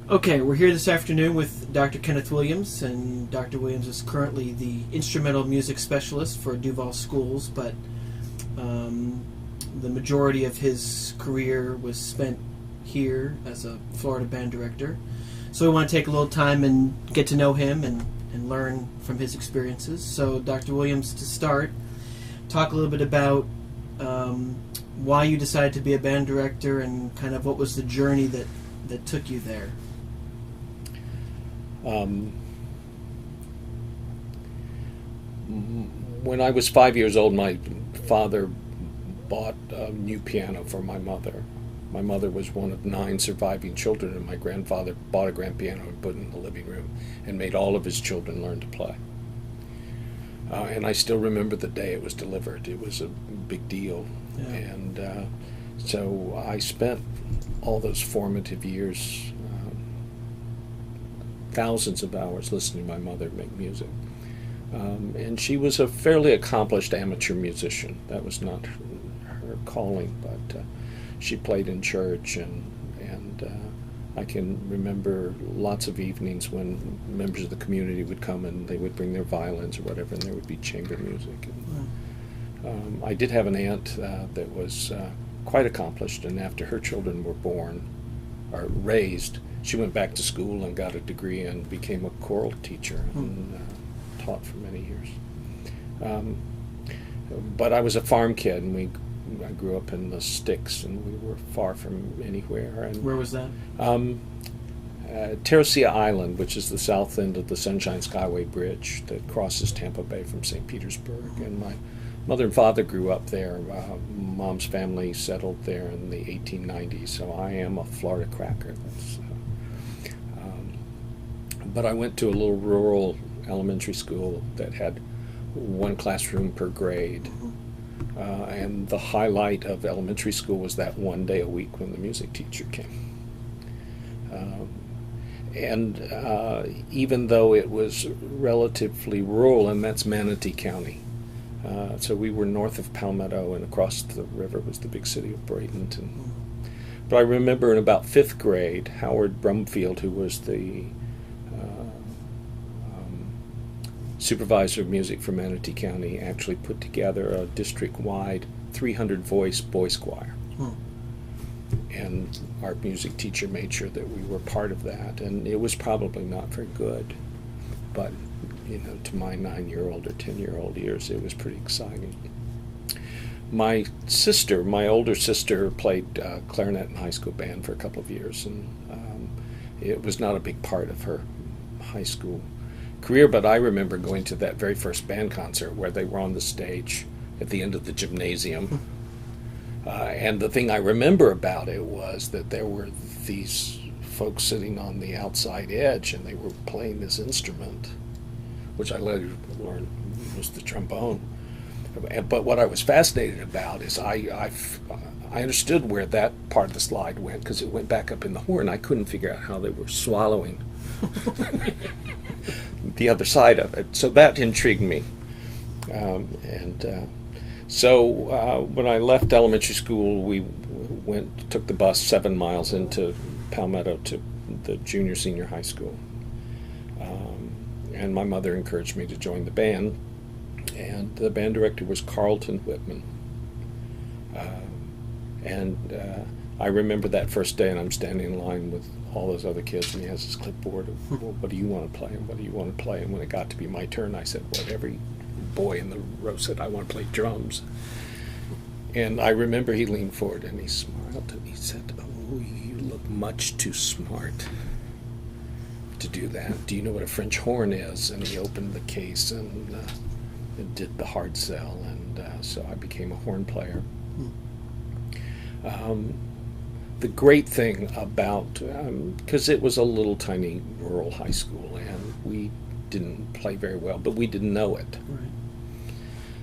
Okay, we're here this afternoon with Dr. Kenneth Williams, and Dr. Williams is currently the instrumental music specialist for Duval Schools, but the majority of his career was spent here as a Florida band director. So we want to take a little time and get to know him and learn from his experiences. So Dr. Williams, to start, talk a little bit about why you decided to be a band director and kind of what was the journey that took you there. When I was 5 years old, my father bought a new piano for my mother. My mother was one of 9 surviving children, and my grandfather bought a grand piano and put it in the living room and made all of his children learn to play. And I still remember the day it was delivered. It was a big deal. Yeah. And so I spent all those formative years, thousands of hours listening to my mother make music. And she was a fairly accomplished amateur musician. That was not her calling, but she played in church, and I can remember lots of evenings when members of the community would come and they would bring their violins or whatever, and there would be chamber music. And, I did have an aunt that was quite accomplished, and after her children were born or raised, she went back to school and got a degree and became a choral teacher and taught for many years. But I was a farm kid, and I grew up in the sticks, and we were far from anywhere. And Where was that? Terracea Island, which is the south end of the Sunshine Skyway Bridge that crosses Tampa Bay from St. Petersburg. And my mother and father grew up there. Mom's family settled there in the 1890s, so I am a Florida cracker. But I went to a little rural elementary school that had 1 classroom per grade. And the highlight of elementary school was that 1 day a week when the music teacher came. Even though it was relatively rural, and that's Manatee County, so we were north of Palmetto, and across the river was the big city of Bradenton. But I remember in about 5th grade, Howard Brumfield, who was the supervisor of music for Manatee County, actually put together a district-wide 300-voice boys choir. And our music teacher made sure that we were part of that, and it was probably not very good, but to my 9-year-old or 10-year-old ears, it was pretty exciting. My older sister, played clarinet in high school band for a couple of years, and it was not a big part of her high school career, but I remember going to that very first band concert where they were on the stage at the end of the gymnasium. And the thing I remember about it was that there were these folks sitting on the outside edge, and they were playing this instrument, which I later learned was the trombone. But what I was fascinated about is I understood where that part of the slide went, because it went back up in the horn. I couldn't figure out how they were swallowing the other side of it. So that intrigued me. So when I left elementary school, we took the bus 7 miles into Palmetto to the senior high school. And my mother encouraged me to join the band. And the band director was Carlton Whitman. I remember that first day, and I'm standing in line with all those other kids, and he has his clipboard of, well, what do you want to play, and what do you want to play? And when it got to be my turn, I said what every boy in the row said, I want to play drums. And I remember he leaned forward and he smiled, and he said, oh, you look much too smart to do that. Do you know what a French horn is? And he opened the case and did the hard sell, and so I became a horn player. The great thing about, because it was a little tiny rural high school, and we didn't play very well, but we didn't know it.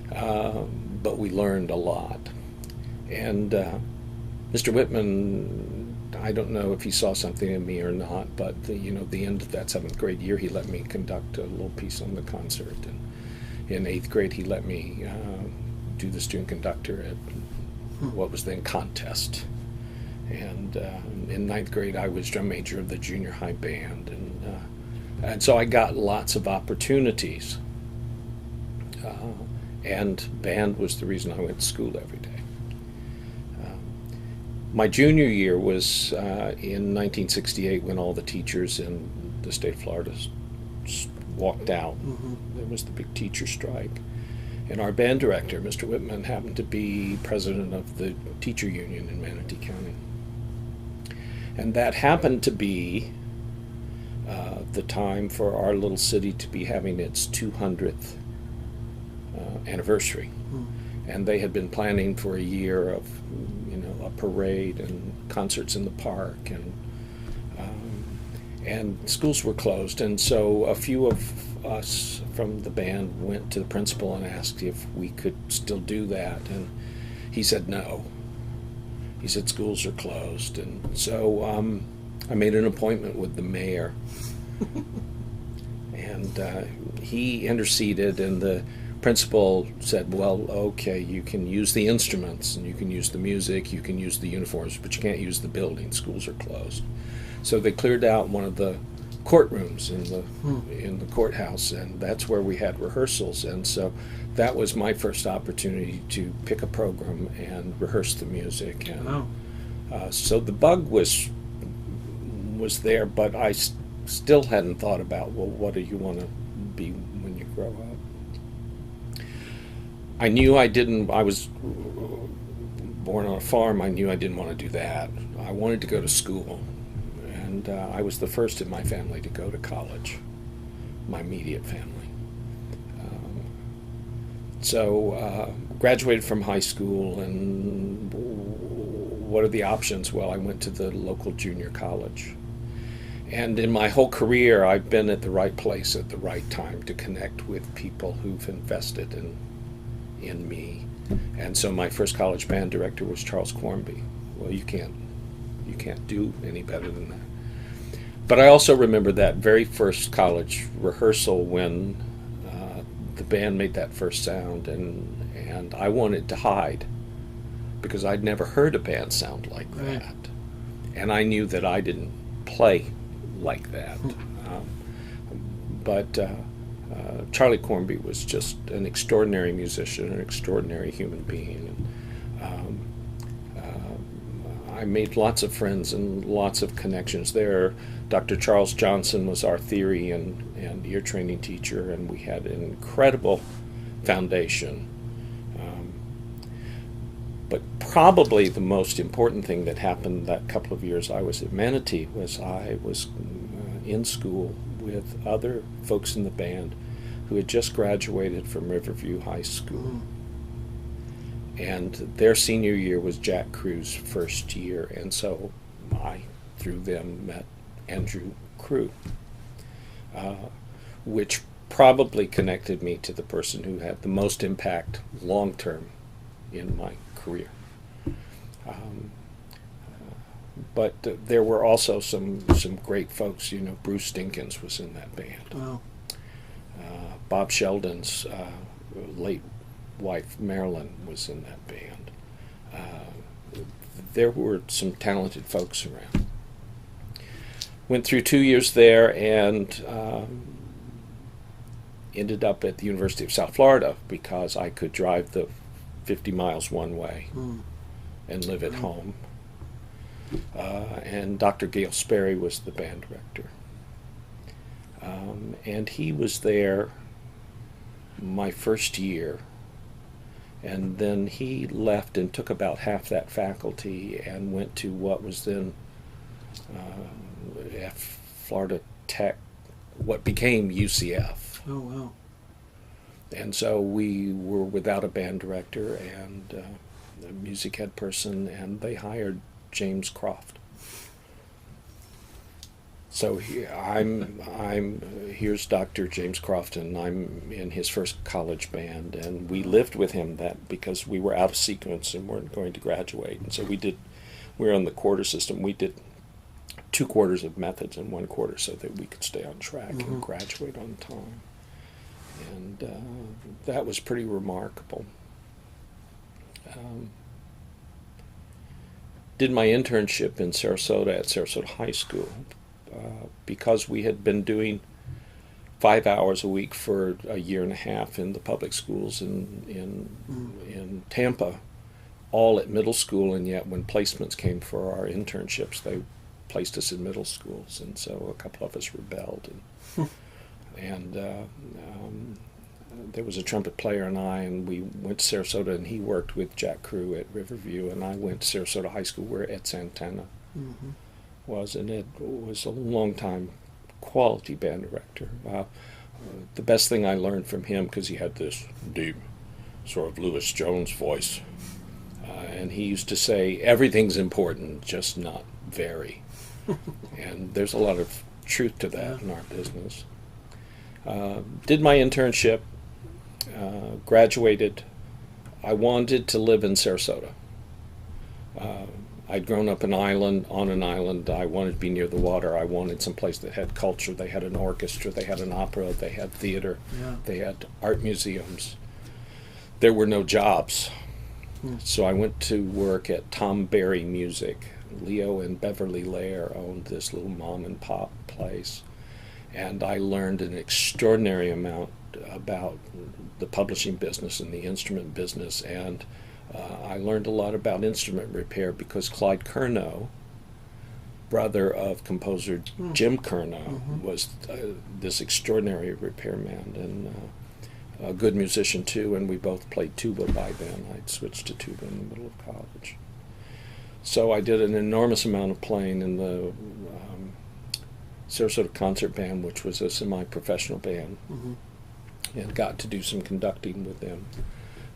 Right. But we learned a lot. And Mr. Whitman, I don't know if he saw something in me or not, but the end of that 7th grade year, he let me conduct a little piece on the concert. And in 8th grade, he let me do the student conductor at what was then contest. And in ninth grade, I was drum major of the junior high band, and so I got lots of opportunities. And band was the reason I went to school every day. My junior year was in 1968 when all the teachers in the state of Florida walked out. There was the big teacher strike. And our band director, Mr. Whitman, happened to be president of the teacher union in Manatee County. And that happened to be the time for our little city to be having its 200th anniversary. And they had been planning for a year of, a parade and concerts in the park, and schools were closed. And so a few of us from the band went to the principal and asked if we could still do that, and he said no. He said schools are closed. And so I made an appointment with the mayor, and he interceded, and the principal said, well, okay, you can use the instruments and you can use the music, you can use the uniforms, but you can't use the building. Schools are closed. So they cleared out one of the courtrooms in the courthouse, and that's where we had rehearsals. And so that was my first opportunity to pick a program and rehearse the music. And so the bug was there, but I still hadn't thought about, well, what do you want to be when you grow up? I knew I was born on a farm. I knew I didn't want to do that. I wanted to go to school, and I was the first in my family to go to college, my immediate family. So graduated from high school, and what are the options? Well, I went to the local junior college. And in my whole career, I've been at the right place at the right time to connect with people who've invested in me. And so my first college band director was Charles Cornby. Well, you can't do any better than that. But I also remember that very first college rehearsal when the band made that first sound, and I wanted to hide because I'd never heard a band sound like that. And I knew that I didn't play like that. But Charlie Cornby was just an extraordinary musician, an extraordinary human being. And, I made lots of friends and lots of connections there. Dr. Charles Johnson was our theory and ear training teacher, and we had an incredible foundation. But probably the most important thing that happened that couple of years I was at Manatee was I was in school with other folks in the band who had just graduated from Riverview High School. And their senior year was Jack Crew's first year, and so I, through them, met Andrew Crew, which probably connected me to the person who had the most impact long-term in my career. But there were also some great folks. Bruce Dinkins was in that band. Wow. Bob Sheldon's late wife, Marilyn, was in that band. There were some talented folks around. Went through 2 years there and ended up at the University of South Florida because I could drive the 50 miles one way and live at home. And Dr. Gail Sperry was the band director. And he was there my first year, and then he left and took about half that faculty and went to what was then Florida Tech, what became UCF. Oh, wow. And so we were without a band director and a music head person, and they hired James Croft. So here's Dr. James Croft, and I'm in his first college band, and we lived with him because we were out of sequence and weren't going to graduate, and so we were on the quarter system. We did 2 quarters of methods and 1 quarter so that we could stay on track and graduate on time, and that was pretty remarkable. did my internship in Sarasota at Sarasota High School because we had been doing 5 hours a week for a year and a half in the public schools in Tampa, all at middle school, and yet when placements came for our internships, they placed us in middle schools, and so a couple of us rebelled, and there was a trumpet player and we went to Sarasota, and he worked with Jack Crew at Riverview, and I went to Sarasota High School where Ed Santana was, and Ed was a long time quality band director. The best thing I learned from him, because he had this deep sort of Lewis Jones voice, and he used to say, everything's important, just not very. And there's a lot of truth to that in our business. Did my internship, graduated. I wanted to live in Sarasota. I'd grown up on an island. I wanted to be near the water. I wanted some place that had culture. They had an orchestra, they had an opera, they had theater, they had art museums. There were no jobs. So I went to work at Tom Berry Music. Leo and Beverly Lair owned this little mom and pop place. And I learned an extraordinary amount about the publishing business and the instrument business, and I learned a lot about instrument repair because Clyde Curnow, brother of composer Jim Curnow, was this extraordinary repairman and a good musician too, and we both played tuba by then. I'd switched to tuba in the middle of college. So I did an enormous amount of playing in the Sarasota Concert Band, which was a semi-professional band, and got to do some conducting with them.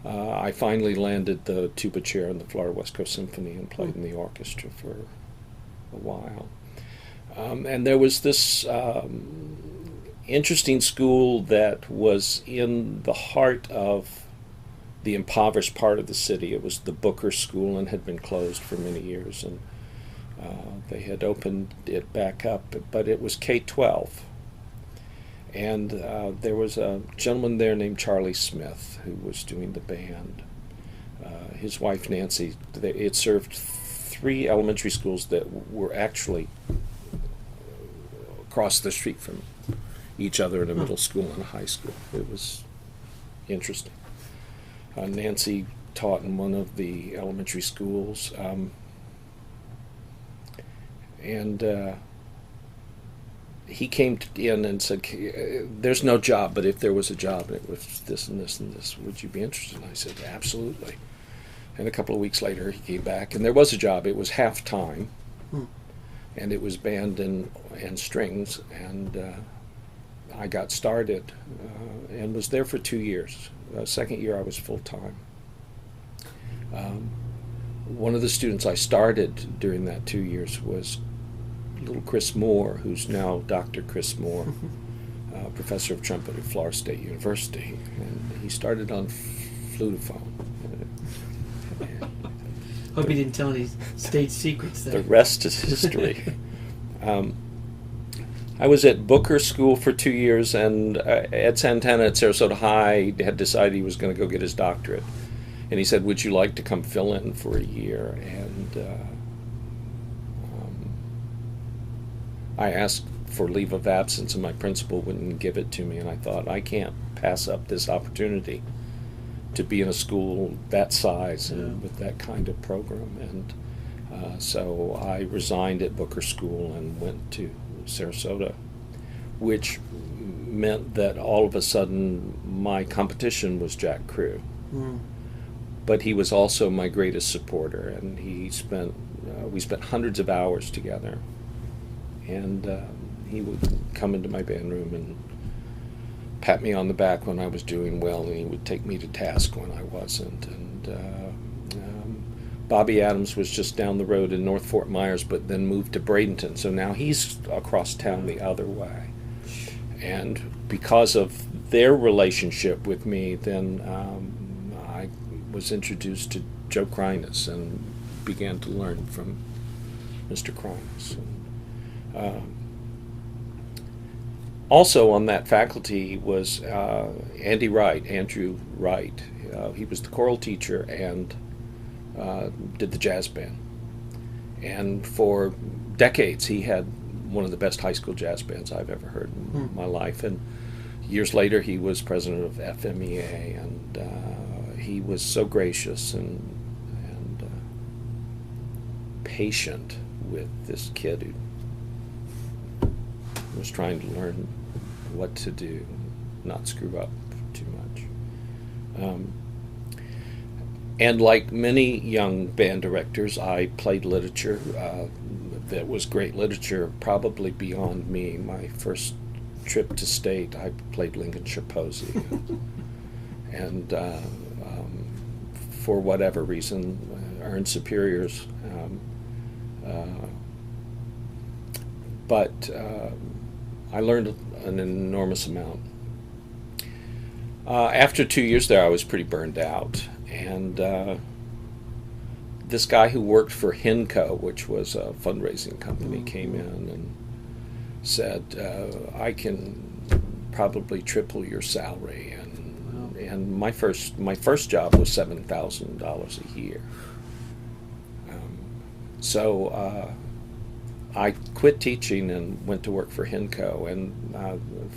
I finally landed the tuba chair in the Florida West Coast Symphony and played in the orchestra for a while. And there was this interesting school that was in the heart of the impoverished part of the city. It was the Booker School and had been closed for many years, and they had opened it back up, but it was K-12. And there was a gentleman there named Charlie Smith who was doing the band. His wife Nancy, it served 3 elementary schools that were actually across the street from each other in a middle school and a high school. It was interesting. Nancy taught in one of the elementary schools, and he came in and said, there's no job, but if there was a job and it was this and this and this, would you be interested? And I said, absolutely. And a couple of weeks later he came back, and there was a job. It was half-time, and it was band and strings, and I got started and was there for 2 years. Second year I was full-time. One of the students I started during that 2 years was little Chris Moore, who's now Dr. Chris Moore, professor of trumpet at Florida State University. And he started on flutophone. Hope he didn't tell any state secrets there. The rest is history. I was at Booker School for 2 years, and Ed Santana at Sarasota High had decided he was going to go get his doctorate. And he said, would you like to come fill in for a year? And I asked for leave of absence, and my principal wouldn't give it to me, and I thought, I can't pass up this opportunity to be in a school that size and with that kind of program. And so I resigned at Booker School and went to Sarasota, which meant that all of a sudden my competition was Jack Crew. But he was also my greatest supporter, and we spent hundreds of hours together. And he would come into my band room and pat me on the back when I was doing well, and he would take me to task when I wasn't. And Bobby Adams was just down the road in North Fort Myers, but then moved to Bradenton, so now he's across town the other way. And because of their relationship with me, then I was introduced to Joe Kreiness and began to learn from Mr. Kreiness. Also on that faculty was Andrew Wright. He was the choral teacher and did the jazz band. And for decades, he had one of the best high school jazz bands I've ever heard in my life. And years later, he was president of FBA, and he was so gracious and patient with this kid who was trying to learn what to do, not screw up too much. And like many young band directors, I played literature. That was great literature, probably beyond me. My first trip to state, I played Lincolnshire Posy. And for whatever reason, earned superiors. But I learned an enormous amount. After 2 years there, I was pretty burned out. And this guy who worked for Hinco, which was a fundraising company, came in and said, I can probably triple your salary. And my first job was $7,000 a year. So I quit teaching and went to work for Hinco. And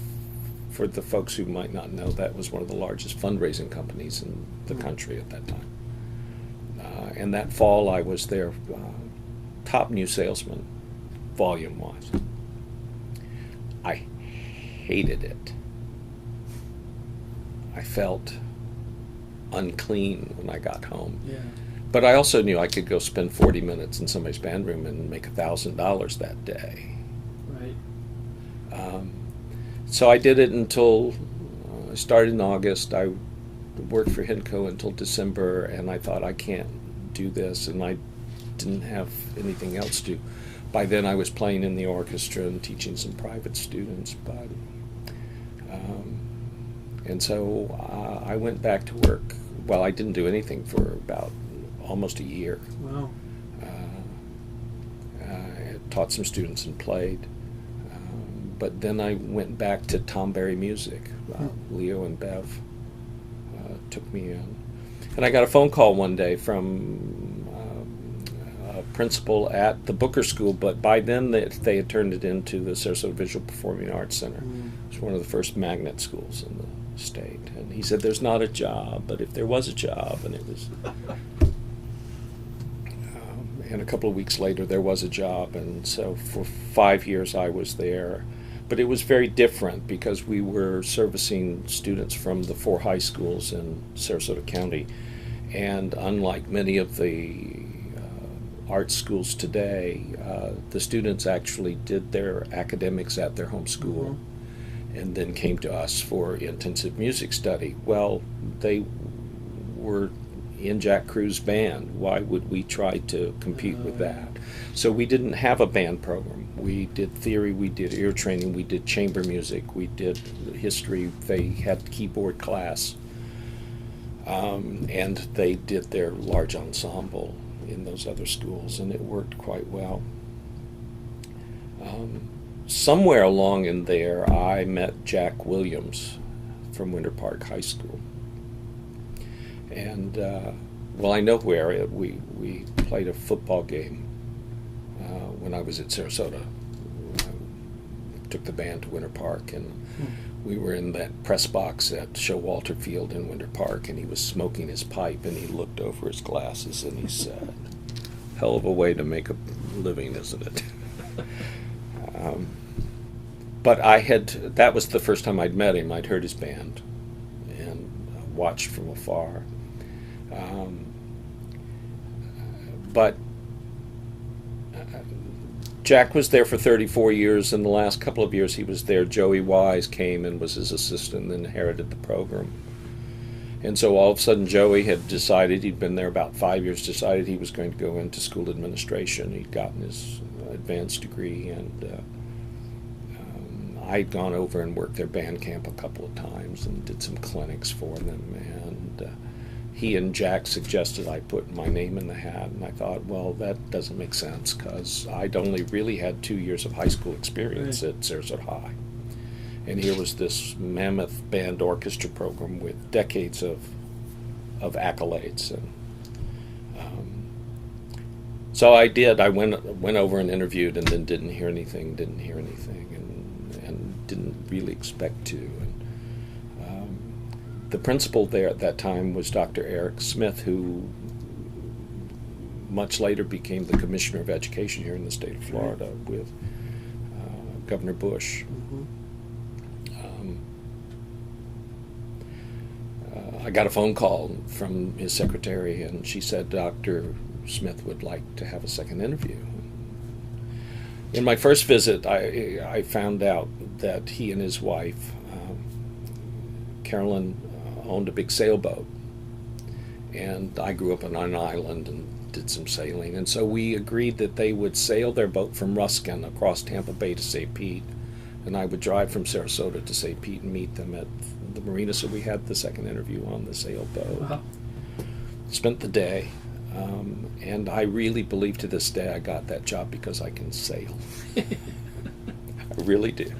for the folks who might not know, that was one of the largest fundraising companies in the country at that time. And that fall, I was their top new salesman, volume-wise. I hated it. I felt unclean when I got home. Yeah. But I also knew I could go spend 40 minutes in somebody's band room and make $1,000 that day. Right. So I did it until I started in August. I worked for Hinco until December, and I thought, I can't do this, and I didn't have anything else to do. By then I was playing in the orchestra and teaching some private students, but and so I went back to work. Well, I didn't do anything for about almost a year. Wow. I taught some students and played. But then I went back to Tom Berry Music. Leo and Bev took me in. And I got a phone call one day from a principal at the Booker School, but by then they had turned it into the Sarasota Visual Performing Arts Center. It was one of the first magnet schools in the state. And he said, there's not a job, but if there was a job, and it was... and a couple of weeks later, there was a job, and so for 5 years I was there. But it was very different because we were servicing students from the 4 high schools in Sarasota County. And unlike many of the art schools today, the students actually did their academics at their home school and then came to us for intensive music study. Well, they were in Jack Crew's band. Why would we try to compete with that? So we didn't have a band program. We did theory, we did ear training, we did chamber music, we did history. They had keyboard class, and they did their large ensemble in those other schools, and it worked quite well. Somewhere along in there, I met Jack Williams from Winter Park High School. And, well, I know where. We played a football game when I was at Sarasota. I took the band to Winter Park, and we were in that press box at Showalter Field in Winter Park, and he was smoking his pipe, and he looked over his glasses, and he said, hell of a way to make a living, isn't it? But that was the first time I'd met him. I'd heard his band and watched from afar. But Jack was there for 34 years, and the last couple of years he was there. Joey Wise came and was his assistant and inherited the program. And so all of a sudden Joey had decided, he'd been there about 5 years, decided he was going to go into school administration. He'd gotten his advanced degree, and I'd gone over and worked their band camp a couple of times and did some clinics for them. And he and Jack suggested I put my name in the hat, and I thought, well, that doesn't make sense because I'd only really had 2 years of high school experience at Sarasota High. And here was this mammoth band orchestra program with decades of accolades. And So I did. I went over and interviewed, and then didn't hear anything, and didn't really expect to. And the principal there at that time was Dr. Eric Smith, who much later became the Commissioner of Education here in the state of Florida with Governor Bush. I got a phone call from his secretary, and she said Dr. Smith would like to have a second interview. In my first visit, I found out that he and his wife, Carolyn, owned a big sailboat. And I grew up on an island and did some sailing. And so we agreed that they would sail their boat from Ruskin across Tampa Bay to St. Pete. And I would drive from Sarasota to St. Pete and meet them at the marina. So we had the second interview on the sailboat. Wow. Spent the day. And I really believe to this day I got that job because I can sail. I really do.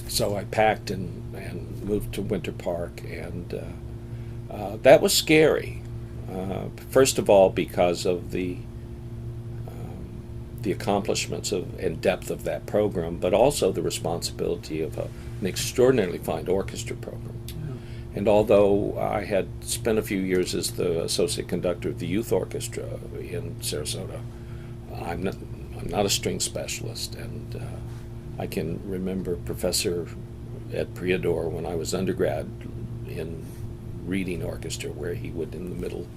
So I packed and moved to Winter Park, and that was scary. First of all, because of the accomplishments and depth of that program, but also the responsibility of an extraordinarily fine orchestra program. And although I had spent a few years as the associate conductor of the youth orchestra in Sarasota, I'm not a string specialist. And I can remember Professor Ed Priador when I was undergrad in reading orchestra, where he would in the middle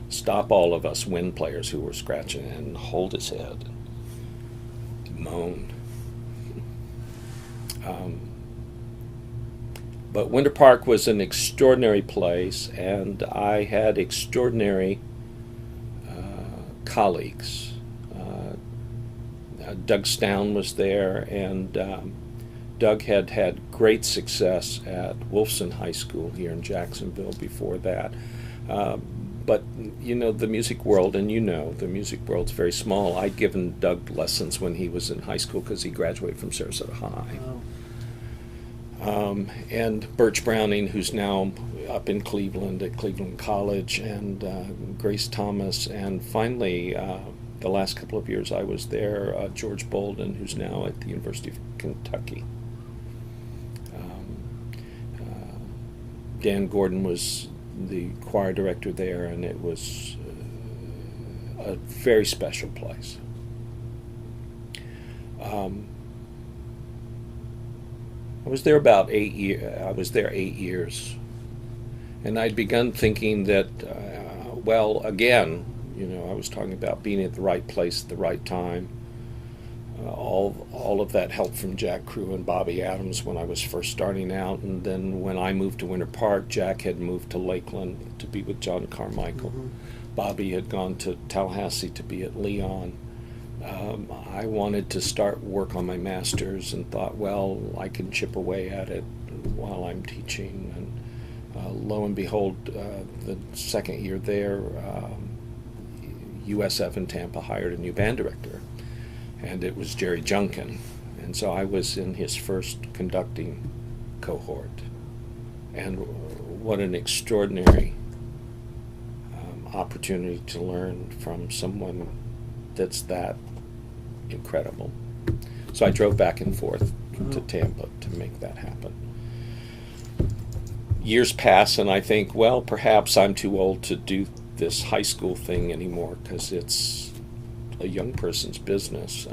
stop all of us wind players who were scratching and hold his head and moan. But Winter Park was an extraordinary place, and I had extraordinary colleagues. Doug Stown was there, and Doug had had great success at Wolfson High School here in Jacksonville before that. But, you know, the music world, and you know, the music world's very small. I'd given Doug lessons when he was in high school because he graduated from Sarasota High. Wow. And Birch Browning, who's now up in Cleveland at Cleveland College, and Grace Thomas, and finally, the last couple of years I was there, George Bolden, who's now at the University of Kentucky. Dan Gordon was the choir director there, and it was a very special place. I was there about 8 years. I was there 8 years, and I'd begun thinking that, well, again, you know, I was talking about being at the right place at the right time. All of that help from Jack Crew and Bobby Adams when I was first starting out, and then when I moved to Winter Park, Jack had moved to Lakeland to be with John Carmichael. Mm-hmm. Bobby had gone to Tallahassee to be at Leon. I wanted to start work on my master's and thought, well, I can chip away at it while I'm teaching. And lo and behold, the second year there, USF in Tampa hired a new band director, and it was Jerry Junkin. And so I was in his first conducting cohort. And what an extraordinary opportunity to learn from someone that's that incredible. So I drove back and forth to Tampa to make that happen. Years pass, and I think, well, perhaps I'm too old to do this high school thing anymore because it's a young person's business.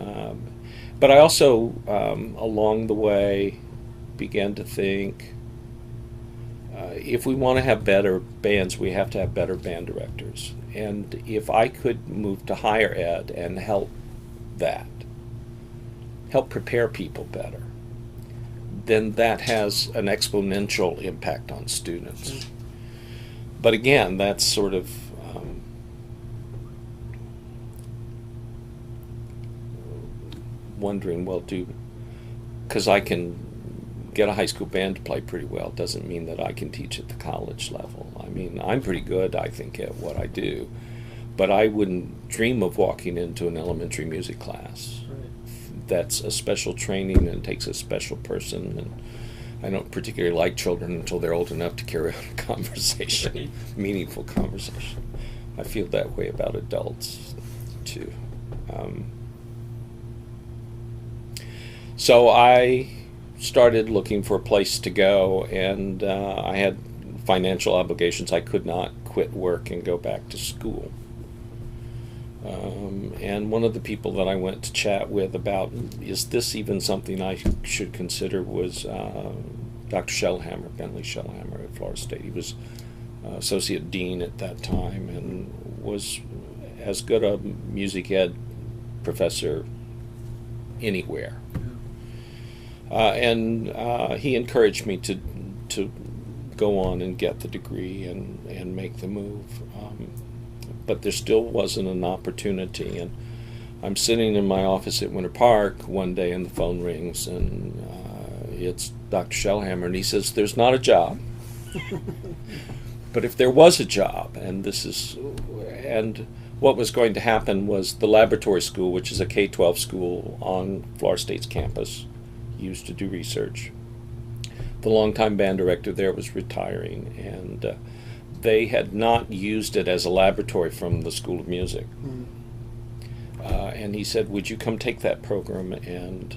But I also, along the way, began to think, if we want to have better bands, we have to have better band directors. And if I could move to higher ed and help prepare people better, then that has an exponential impact on students. Mm-hmm. But again, that's sort of wondering, well, because I can get a high school band to play pretty well doesn't mean that I can teach at the college level. I mean, I'm pretty good, I think, at what I do, but I wouldn't dream of walking into an elementary music class. Right. That's a special training and takes a special person, and I don't particularly like children until they're old enough to carry on a conversation, meaningful conversation. I feel that way about adults too. So I started looking for a place to go, and I had financial obligations. I could not quit work and go back to school. And one of the people that I went to chat with about, is this even something I should consider, was Dr. Shellhammer, Bentley Shellhammer at Florida State. He was associate dean at that time and was as good a music ed professor anywhere. And he encouraged me to go on and get the degree and make the move. But there still wasn't an opportunity. And I'm sitting in my office at Winter Park one day, and the phone rings, and it's Dr. Shellhammer, and he says, "There's not a job." But if there was a job, and what was going to happen was the laboratory school, which is a K-12 school on Florida State's campus, used to do research. The longtime band director there was retiring, and they had not used it as a laboratory from the School of Music. And he said, "Would you come take that program and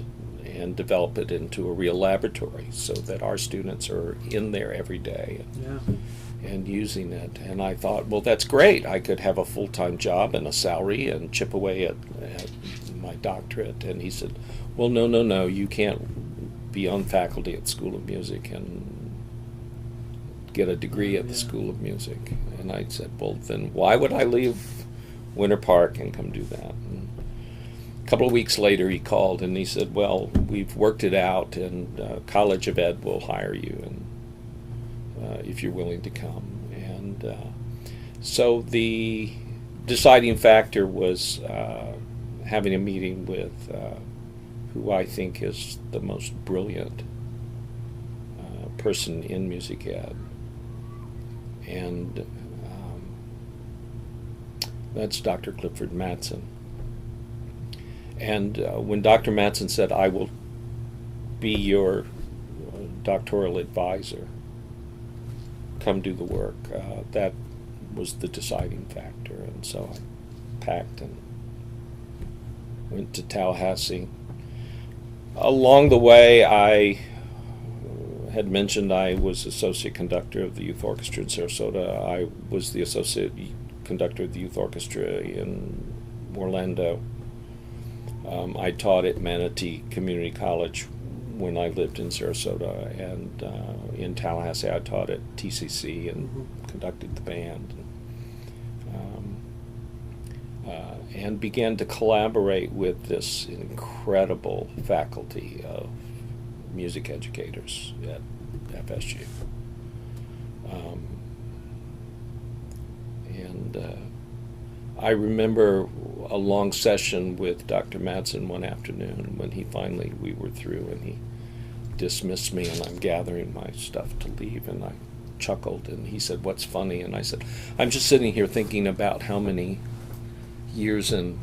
develop it into a real laboratory so that our students are in there every day and using it?" And I thought, well, that's great. I could have a full-time job and a salary and chip away at my doctorate. And he said, "Well, no, you can't be on faculty at the School of Music and get a degree at the School of Music." And I said, "Well, then why would I leave Winter Park and come do that?" And a couple of weeks later he called and he said, "Well, we've worked it out, and College of Ed will hire you, and if you're willing to come." And so the deciding factor was having a meeting with who I think is the most brilliant person in music ed. And that's Dr. Clifford Matson. And when Dr. Matson said, "I will be your doctoral advisor, come do the work," that was the deciding factor. And so I packed and went to Tallahassee. Along the way, I had mentioned I was associate conductor of the youth orchestra in Sarasota. I was the associate conductor of the youth orchestra in Orlando. I taught at Manatee Community College when I lived in Sarasota, and in Tallahassee I taught at TCC and conducted the band. And began to collaborate with this incredible faculty of music educators at FSU. I remember a long session with Dr. Madsen one afternoon when we were through, and he dismissed me, and I'm gathering my stuff to leave, and I chuckled, and he said, "What's funny?" And I said, "I'm just sitting here thinking about how many years and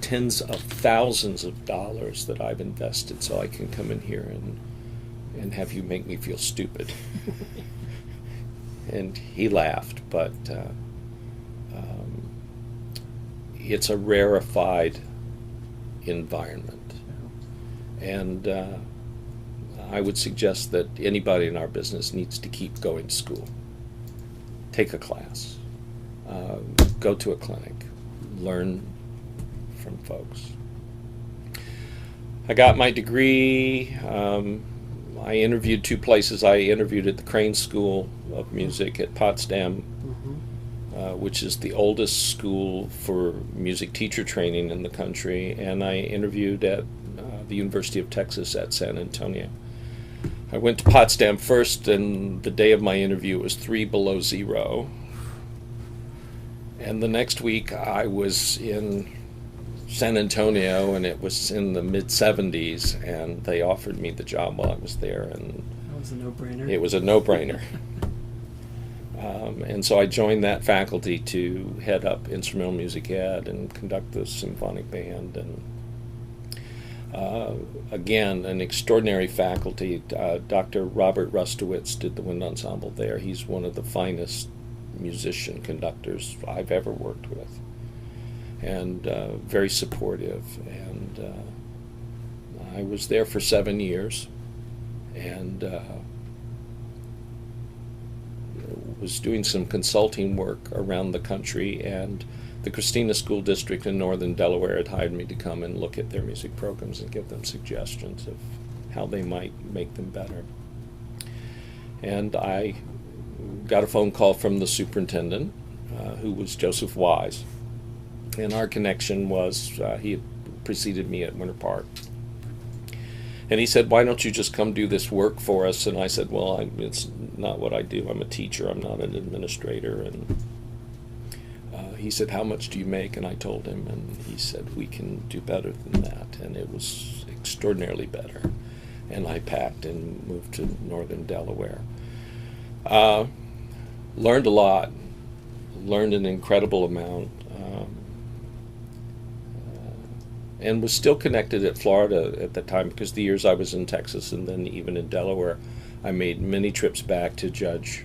tens of thousands of dollars that I've invested so I can come in here and have you make me feel stupid." And he laughed, but it's a rarefied environment. And I would suggest that anybody in our business needs to keep going to school. Take a class. Go to a clinic. Learn from folks. I got my degree. I interviewed 2 places. I interviewed at the Crane School of Music at Potsdam, which is the oldest school for music teacher training in the country, and I interviewed at the University of Texas at San Antonio. I went to Potsdam first, and the day of my interview it was 3 below zero. And the next week I was in San Antonio, and it was in the mid-70s, and they offered me the job while I was there. And that was a no-brainer. It was a no-brainer. And so I joined that faculty to head up instrumental music ed and conduct the symphonic band. And again, an extraordinary faculty. Dr. Robert Rustowitz did the wind ensemble there. He's one of the finest musician conductors I've ever worked with, and very supportive. And I was there for 7 years, and was doing some consulting work around the country, and the Christina School District in Northern Delaware had hired me to come and look at their music programs and give them suggestions of how they might make them better. And I got a phone call from the superintendent, who was Joseph Wise, and our connection was he had preceded me at Winter Park. And he said, "Why don't you just come do this work for us?" And I said, "Well, it's not what I do. I'm a teacher. I'm not an administrator." And he said, "How much do you make?" And I told him, and he said, "We can do better than that." And it was extraordinarily better. And I packed and moved to Northern Delaware. Learned a lot. Learned an incredible amount. And was still connected at Florida at the time, because the years I was in Texas and then even in Delaware, I made many trips back to judge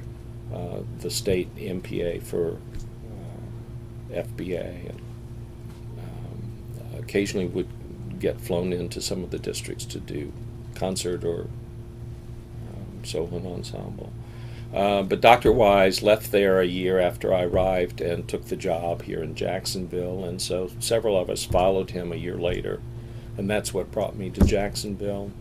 the state MPA for FBA, and occasionally would get flown into some of the districts to do concert or solo and ensemble. But Dr. Wise left there a year after I arrived and took the job here in Jacksonville, and so several of us followed him a year later, and that's what brought me to Jacksonville.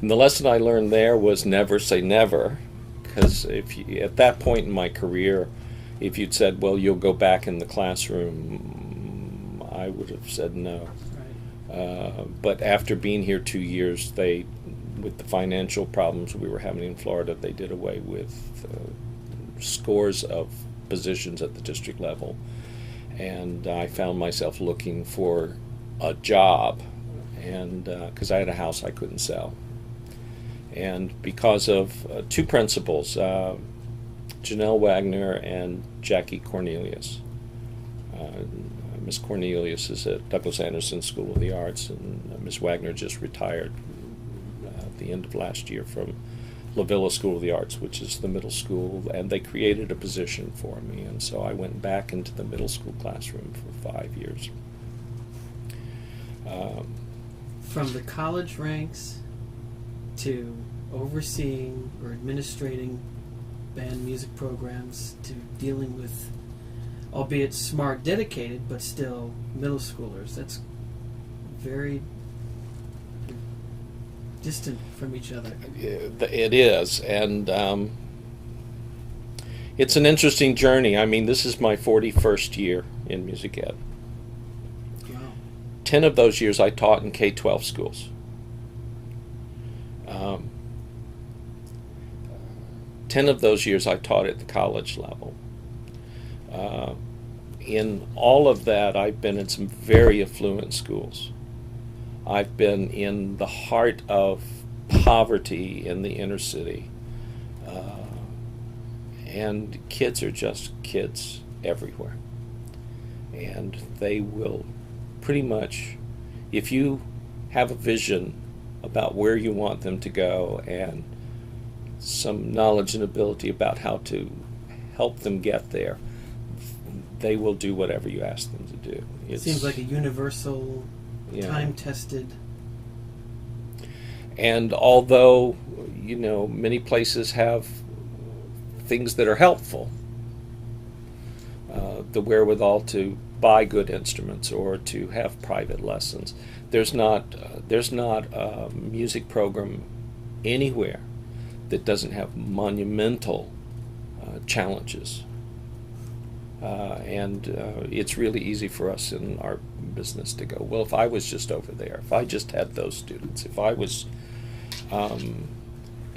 And the lesson I learned there was never say never, because at that point in my career, if you'd said, "Well, you'll go back in the classroom," I would have said no. Right. But after being here 2 years, with the financial problems we were having in Florida, they did away with scores of positions at the district level. And I found myself looking for a job, and because I had a house I couldn't sell. And because of two principals, Janelle Wagner and Jackie Cornelius. Miss Cornelius is at Douglas Anderson School of the Arts, and Miss Wagner just retired at the end of last year from La Villa School of the Arts, which is the middle school, and they created a position for me, and so I went back into the middle school classroom for 5 years. From the college ranks to overseeing or administrating band music programs to dealing with, albeit smart, dedicated, but still middle schoolers, that's very distant from each other. It is, and it's an interesting journey. I mean, this is my 41st year in music ed. Wow. 10 of those years I taught in K-12 schools. 10 of those years I taught at the college level. In all of that, I've been in some very affluent schools. I've been in the heart of poverty in the inner city. And kids are just kids everywhere. And they will pretty much, if you have a vision about where you want them to go and some knowledge and ability about how to help them get there, they will do whatever you ask them to do. It seems like a universal, time-tested. And although, many places have things that are helpful, the wherewithal to buy good instruments or to have private lessons, there's not a music program anywhere that doesn't have monumental challenges. And it's really easy for us in our business to go, well, if I was just over there, if I just had those students, if I was...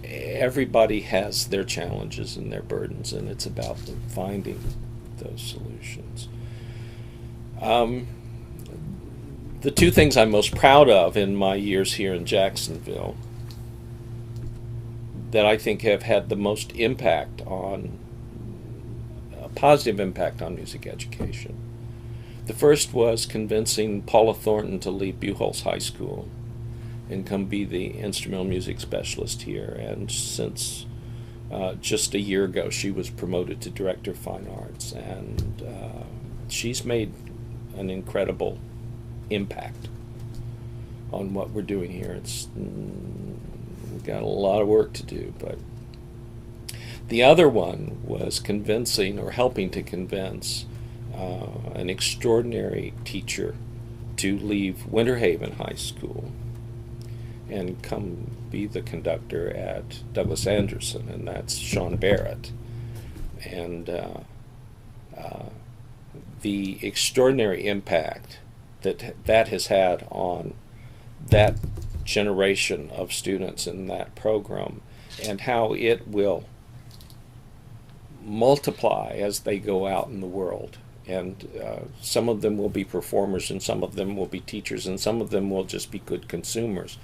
everybody has their challenges and their burdens, and it's about finding those solutions. The two things I'm most proud of in my years here in Jacksonville that I think have had the most impact on, a positive impact on music education. The first was convincing Paula Thornton to leave Buchholz High School and come be the instrumental music specialist here. And since Just a year ago, she was promoted to Director of Fine Arts, and she's made an incredible impact on what we're doing here. We've got a lot of work to do, but the other one was convincing, or helping to convince, an extraordinary teacher to leave Winter Haven High School and come be the conductor at Douglas Anderson, and that's Sean Barrett. And the extraordinary impact that has had on that generation of students in that program, and how it will multiply as they go out in the world. And some of them will be performers, and some of them will be teachers, and some of them will just be good consumers.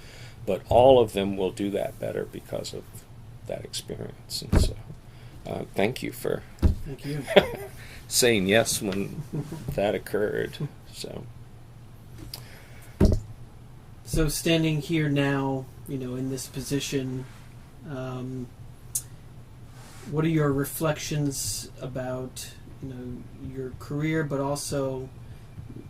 But all of them will do that better because of that experience. And so thank you for Thank you. saying yes when that occurred. So standing here now, in this position, what are your reflections about, your career, but also,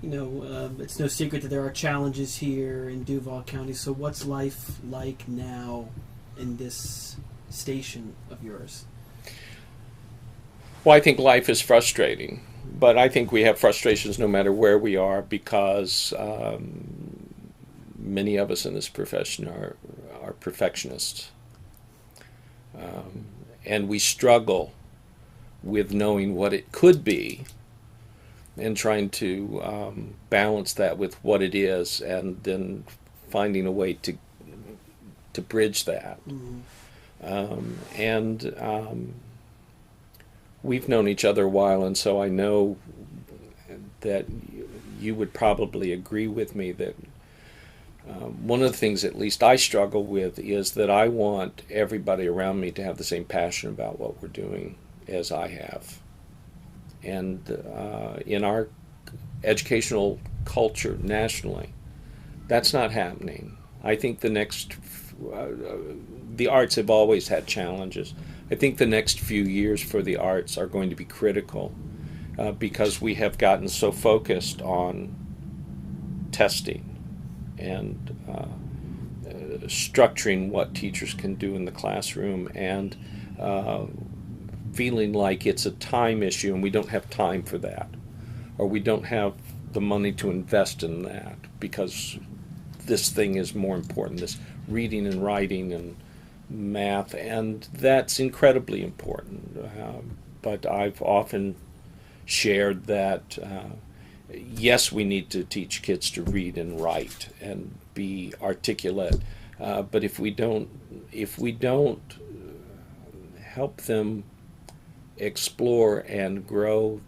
it's no secret that there are challenges here in Duval County. So what's life like now in this station of yours? Well, I think life is frustrating, but I think we have frustrations no matter where we are, because many of us in this profession are perfectionists. And we struggle with knowing what it could be and trying to balance that with what it is, and then finding a way to bridge that. Mm-hmm. We've known each other a while, and so I know that you would probably agree with me that one of the things, at least I struggle with, is that I want everybody around me to have the same passion about what we're doing as I have. And in our educational culture nationally, that's not happening. I think the arts have always had challenges. I think the next few years for the arts are going to be critical because we have gotten so focused on testing and structuring what teachers can do in the classroom, and feeling like it's a time issue and we don't have time for that, or we don't have the money to invest in that because this thing is more important, this reading and writing and math, and that's incredibly important. But I've often shared that yes, we need to teach kids to read and write and be articulate, but if we don't help them explore and grow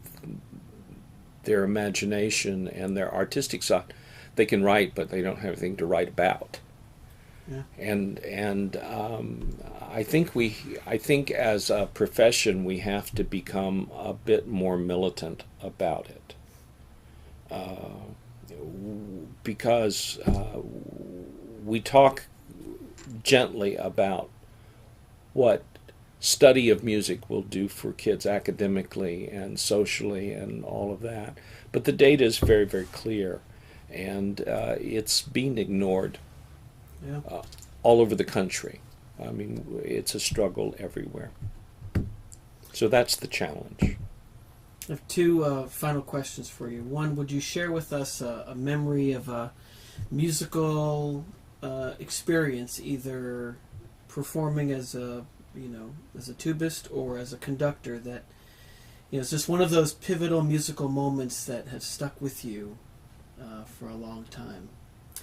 their imagination and their artistic side, they can write, but they don't have anything to write about. Yeah. And I think as a profession we have to become a bit more militant about it, because we talk gently about what study of music will do for kids academically and socially and all of that, but the data is very, very clear, and it's being ignored. Yeah. All over the country. I mean, it's a struggle everywhere. So that's the challenge. I have two final questions for you. One, would you share with us a memory of a musical experience, either performing as a tubist or as a conductor, that it's just one of those pivotal musical moments that have stuck with you for a long time?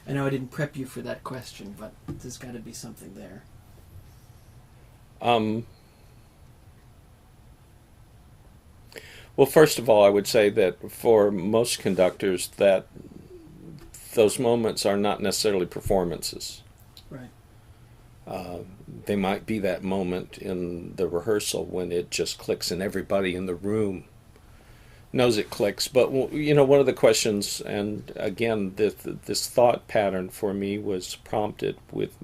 I know I didn't prep you for that question, but there's got to be something there. Well, first of all, I would say that for most conductors, that those moments are not necessarily performances. Right. They might be that moment in the rehearsal when it just clicks and everybody in the room knows it clicks. But one of the questions, and again, this thought pattern for me was prompted with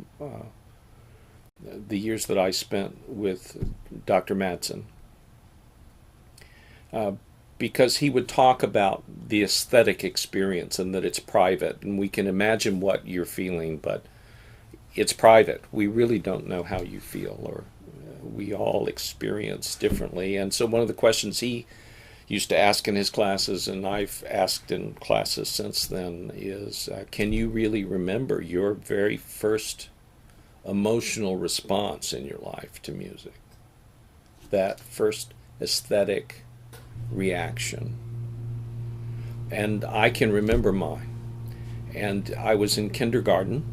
the years that I spent with Dr. Madsen, because he would talk about the aesthetic experience and that it's private, and we can imagine what you're feeling, but it's private. We really don't know how you feel, or we all experience differently. And so one of the questions he used to ask in his classes, and I've asked in classes since then, is can you really remember your very first emotional response in your life to music? That first aesthetic reaction. And I can remember mine. And I was in kindergarten,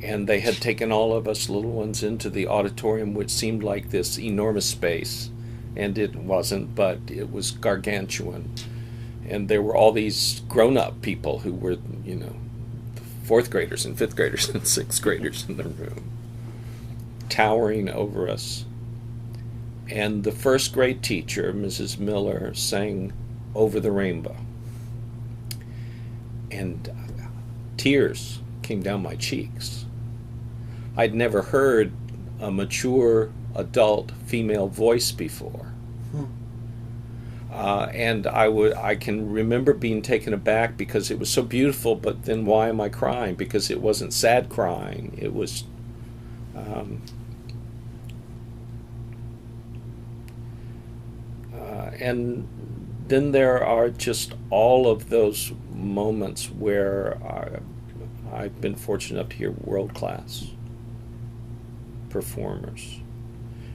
and they had taken all of us little ones into the auditorium, which seemed like this enormous space. And it wasn't, but it was gargantuan. And there were all these grown-up people who were, fourth graders and fifth graders and sixth graders in the room, towering over us. And the first grade teacher, Mrs. Miller, sang Over the Rainbow. And tears came down my cheeks. I'd never heard a mature adult female voice before. And I can remember being taken aback because it was so beautiful, but then why am I crying? Because it wasn't sad crying. It was and then there are just all of those moments where I've been fortunate enough to hear world-class performers.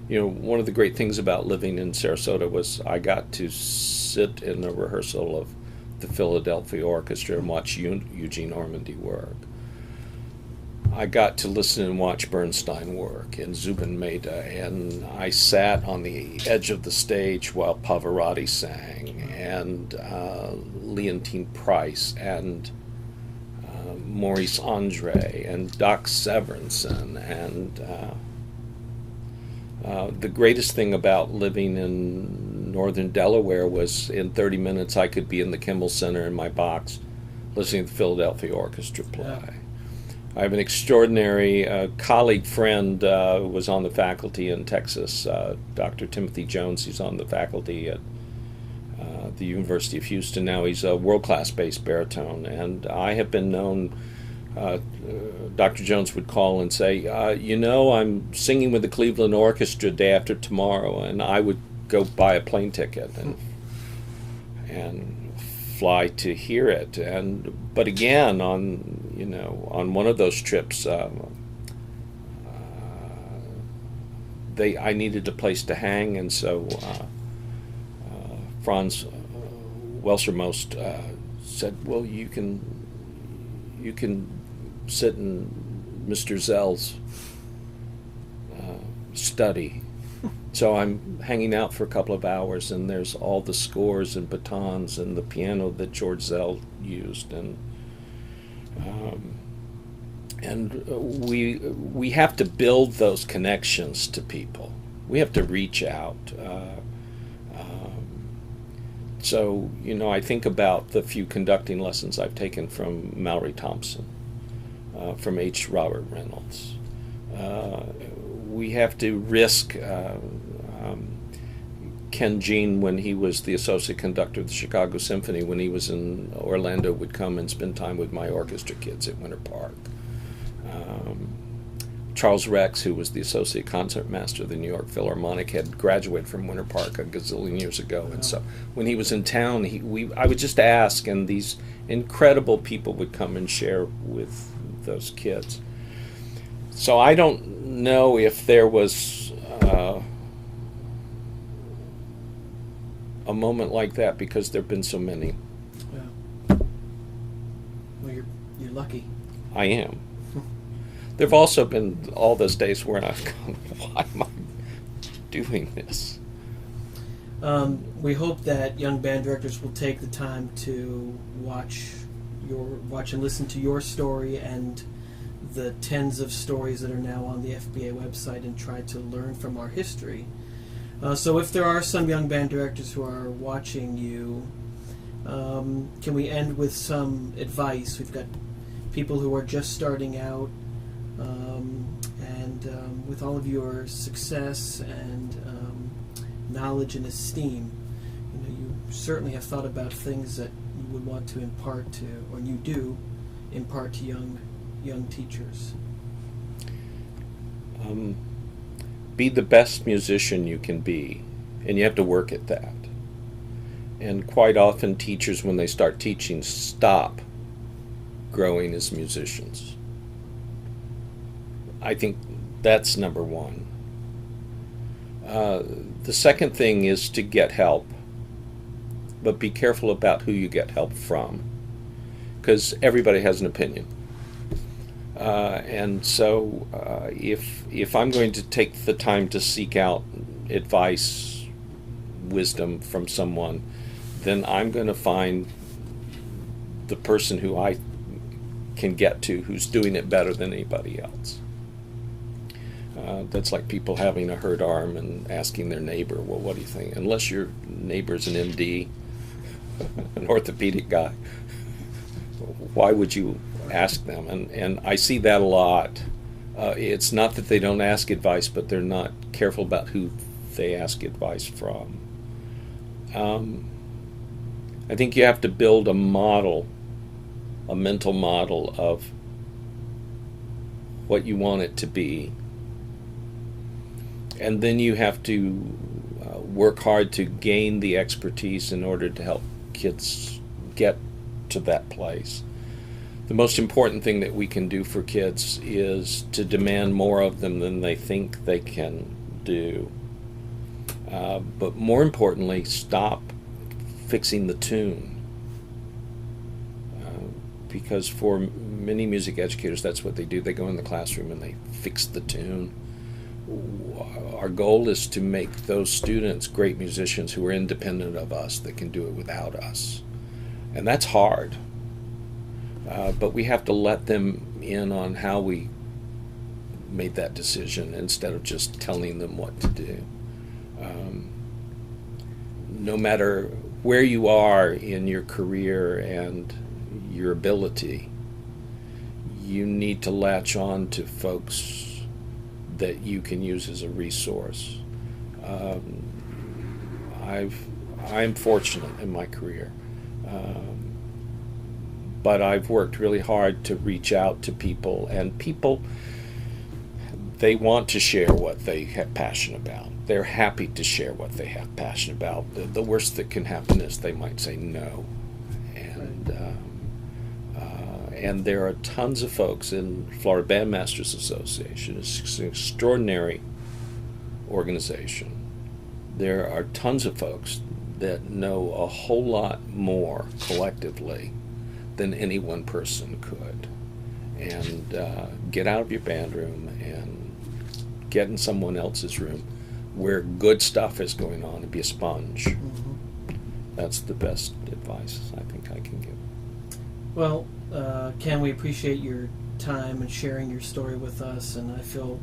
One of the great things about living in Sarasota was I got to sit in a rehearsal of the Philadelphia Orchestra and watch Eugene Ormandy work. I got to listen and watch Bernstein work and Zubin Mehta, and I sat on the edge of the stage while Pavarotti sang, and Leontine Price, and Maurice Andre, and Doc Severinsen, and the greatest thing about living in northern Delaware was in 30 minutes I could be in the Kimmel Center in my box listening to the Philadelphia Orchestra play. Yeah. I have an extraordinary colleague friend who was on the faculty in Texas, Dr. Timothy Jones. He's on the faculty at the University of Houston now. He's a world-class bass baritone, and I have been known, Dr. Jones would call and say, I'm singing with the Cleveland Orchestra day after tomorrow, and I would go buy a plane ticket and fly to hear it. But again, on one of those trips, I needed a place to hang, and so Franz Welsermost said, "Well, you can sit in Mr. Zell's study." So I'm hanging out for a couple of hours, and there's all the scores and batons and the piano that George Zell used, and we have to build those connections to people. We have to reach out. So I think about the few conducting lessons I've taken from Mallory Thompson, from H. Robert Reynolds. We have to risk Ken Jean, when he was the associate conductor of the Chicago Symphony, when he was in Orlando, would come and spend time with my orchestra kids at Winter Park. Charles Rex, who was the associate concertmaster of the New York Philharmonic, had graduated from Winter Park a gazillion years ago. And so when he was in town, I would just ask, and these incredible people would come and share with those kids. So I don't know if there was a moment like that, because there have been so many. Yeah. Well, you're lucky. I am. There have also been all those days where I've gone, why am I doing this? We hope that young band directors will take the time to watch and listen to your story and the tens of stories that are now on the FBA website, and try to learn from our history. So if there are some young band directors who are watching you, can we end with some advice? We've got people who are just starting out, And with all of your success and knowledge and esteem, you certainly have thought about things that you would want to impart to, or you do impart to young teachers. Be the best musician you can be, and you have to work at that. And quite often teachers, when they start teaching, stop growing as musicians. I think that's number one. The second thing is to get help, but be careful about who you get help from, because everybody has an opinion. And so if I'm going to take the time to seek out advice, wisdom from someone, then I'm going to find the person who I can get to who's doing it better than anybody else. That's like people having a hurt arm and asking their neighbor, well, what do you think? Unless your neighbor's an MD, an orthopedic guy, why would you ask them? And I see that a lot. It's not that they don't ask advice, but they're not careful about who they ask advice from. I think you have to build a model, a mental model of what you want it to be. And then you have to work hard to gain the expertise in order to help kids get to that place. The most important thing that we can do for kids is to demand more of them than they think they can do. But more importantly, stop fixing the tune. Because for many music educators, that's what they do. They go in the classroom and they fix the tune. Our goal is to make those students great musicians who are independent of us, that can do it without us. And that's hard. But we have to let them in on how we made that decision instead of just telling them what to do. No matter where you are in your career and your ability, you need to latch on to folks that you can use as a resource. I'm fortunate in my career, but I've worked really hard to reach out to people, and people, they want to share what they have passion about. They're happy to share what they have passion about. The worst that can happen is they might say no. And there are tons of folks in Florida Bandmasters Association. It's an extraordinary organization. There are tons of folks that know a whole lot more collectively than any one person could. And get out of your band room and get in someone else's room where good stuff is going on and be a sponge. Mm-hmm. That's the best advice I think I can give. Well, Ken, we appreciate your time and sharing your story with us, and I feel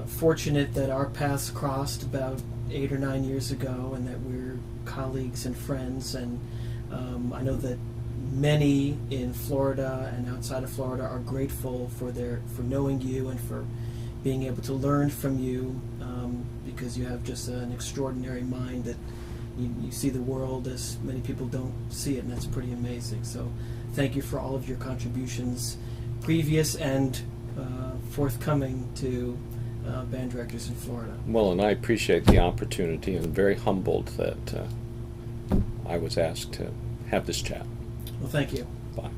fortunate that our paths crossed about 8 or 9 years ago, and that we're colleagues and friends. And I know that many in Florida and outside of Florida are grateful for knowing you and for being able to learn from you, because you have just an extraordinary mind that you see the world as many people don't see it, and that's pretty amazing. So thank you for all of your contributions, previous and forthcoming, to band directors in Florida. Well, and I appreciate the opportunity and very humbled that I was asked to have this chat. Well, thank you. Bye.